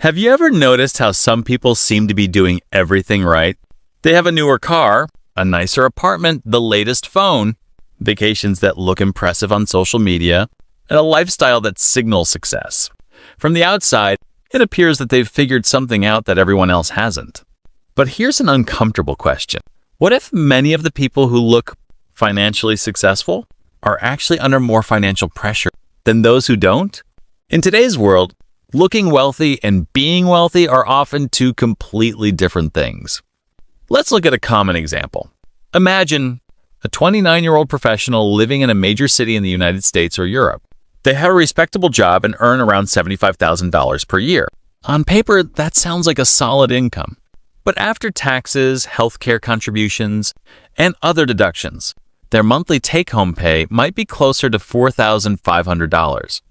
Have you ever noticed how some people seem to be doing everything right? They have a newer car, a nicer apartment, the latest phone, vacations that look impressive on social media, and a lifestyle that signals success. From the outside, it appears that they've figured something out that everyone else hasn't. But here's an uncomfortable question. What if many of the people who look financially successful are actually under more financial pressure than those who don't? In today's world, looking wealthy and being wealthy are often two completely different things. Let's look at a common example. Imagine a 29-year-old professional living in a major city in the United States or Europe. They have a respectable job and earn around $75,000 per year. On paper, that sounds like a solid income. But after taxes, healthcare contributions, and other deductions, their monthly take-home pay might be closer to $4,500.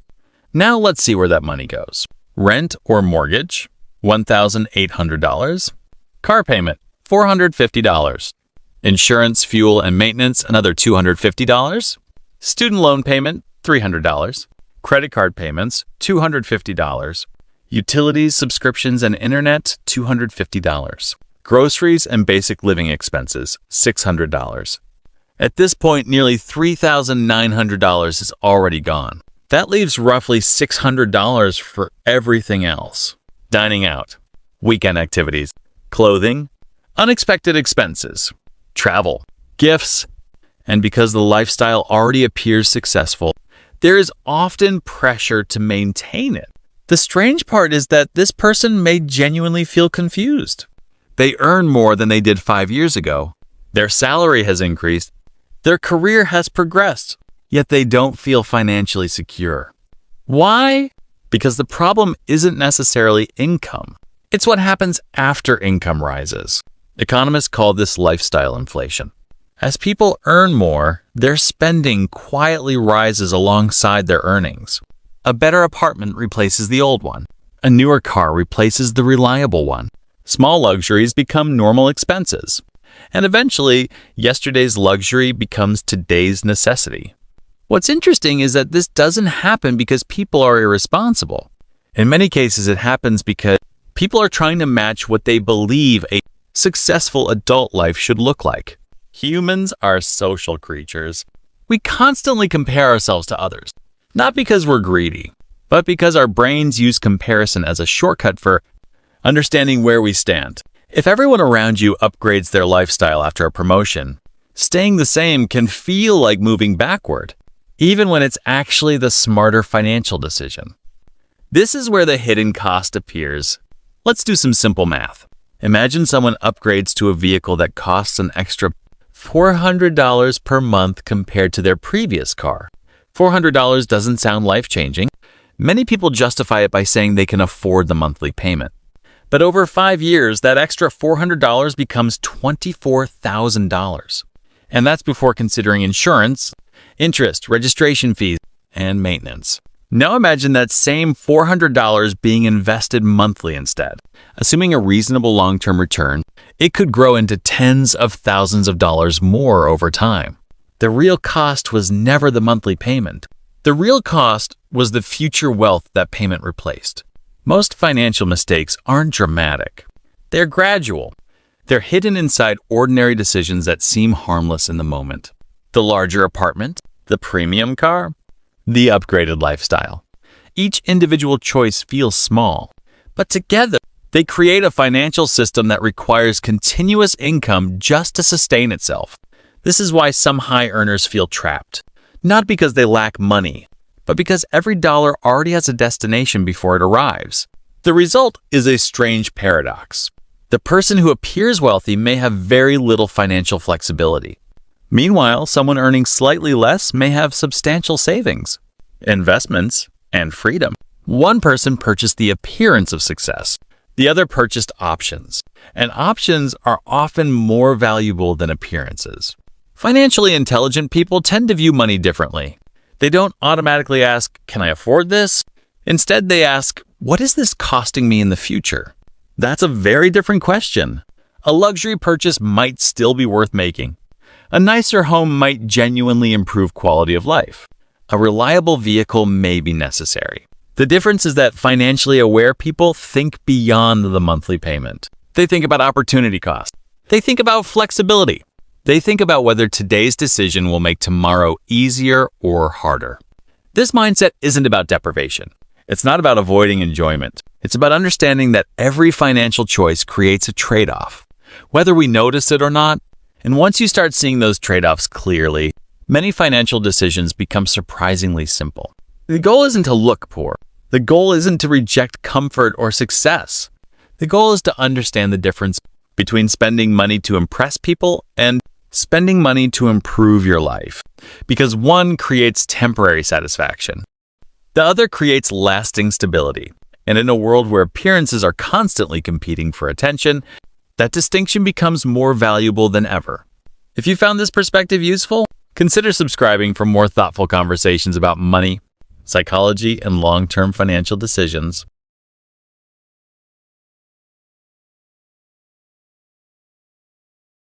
Now let's see where that money goes. Rent or mortgage, $1,800. Car payment, $450. Insurance, fuel, and maintenance, another $250. Student loan payment, $300. Credit card payments, $250. Utilities, subscriptions, and internet, $250. Groceries and basic living expenses, $600. At this point, nearly $3,900 is already gone. That leaves roughly $600 for everything else. Dining out, weekend activities, clothing, unexpected expenses, travel, gifts, and because the lifestyle already appears successful, there is often pressure to maintain it. The strange part is that this person may genuinely feel confused. They earn more than they did 5 years ago. Their salary has increased. Their career has progressed. Yet they don't feel financially secure. Why? Because the problem isn't necessarily income. It's what happens after income rises. Economists call this lifestyle inflation. As people earn more, their spending quietly rises alongside their earnings. A better apartment replaces the old one. A newer car replaces the reliable one. Small luxuries become normal expenses. And eventually, yesterday's luxury becomes today's necessity. What's interesting is that this doesn't happen because people are irresponsible. In many cases, it happens because people are trying to match what they believe a successful adult life should look like. Humans are social creatures. We constantly compare ourselves to others, not because we're greedy, but because our brains use comparison as a shortcut for understanding where we stand. If everyone around you upgrades their lifestyle after a promotion, staying the same can feel like moving backward, even when it's actually the smarter financial decision. This is where the hidden cost appears. Let's do some simple math. Imagine someone upgrades to a vehicle that costs an extra $400 per month compared to their previous car. $400 doesn't sound life-changing. Many people justify it by saying they can afford the monthly payment. But over 5 years, that extra $400 becomes $24,000. And that's before considering insurance, interest, registration fees, and maintenance. Now imagine that same $400 being invested monthly instead. Assuming a reasonable long-term return, it could grow into tens of thousands of dollars more over time. The real cost was never the monthly payment. The real cost was the future wealth that payment replaced. Most financial mistakes aren't dramatic. They're gradual. They're hidden inside ordinary decisions that seem harmless in the moment. The larger apartment, the premium car, the upgraded lifestyle. Each individual choice feels small, but together they create a financial system that requires continuous income just to sustain itself. This is why some high earners feel trapped, not because they lack money, but because every dollar already has a destination before it arrives. The result is a strange paradox. The person who appears wealthy may have very little financial flexibility. Meanwhile, someone earning slightly less may have substantial savings, investments, and freedom. One person purchased the appearance of success. The other purchased options. And options are often more valuable than appearances. Financially intelligent people tend to view money differently. They don't automatically ask, "Can I afford this?" Instead, they ask, "What is this costing me in the future?" That's a very different question. A luxury purchase might still be worth making. A nicer home might genuinely improve quality of life. A reliable vehicle may be necessary. The difference is that financially aware people think beyond the monthly payment. They think about opportunity cost. They think about flexibility. They think about whether today's decision will make tomorrow easier or harder. This mindset isn't about deprivation. It's not about avoiding enjoyment. It's about understanding that every financial choice creates a trade-off, whether we notice it or not. And once you start seeing those trade-offs clearly, many financial decisions become surprisingly simple. The goal isn't to look poor. The goal isn't to reject comfort or success. The goal is to understand the difference between spending money to impress people and spending money to improve your life, because one creates temporary satisfaction. The other creates lasting stability. And in a world where appearances are constantly competing for attention, that distinction becomes more valuable than ever. If you found this perspective useful, consider subscribing for more thoughtful conversations about money, psychology, and long-term financial decisions.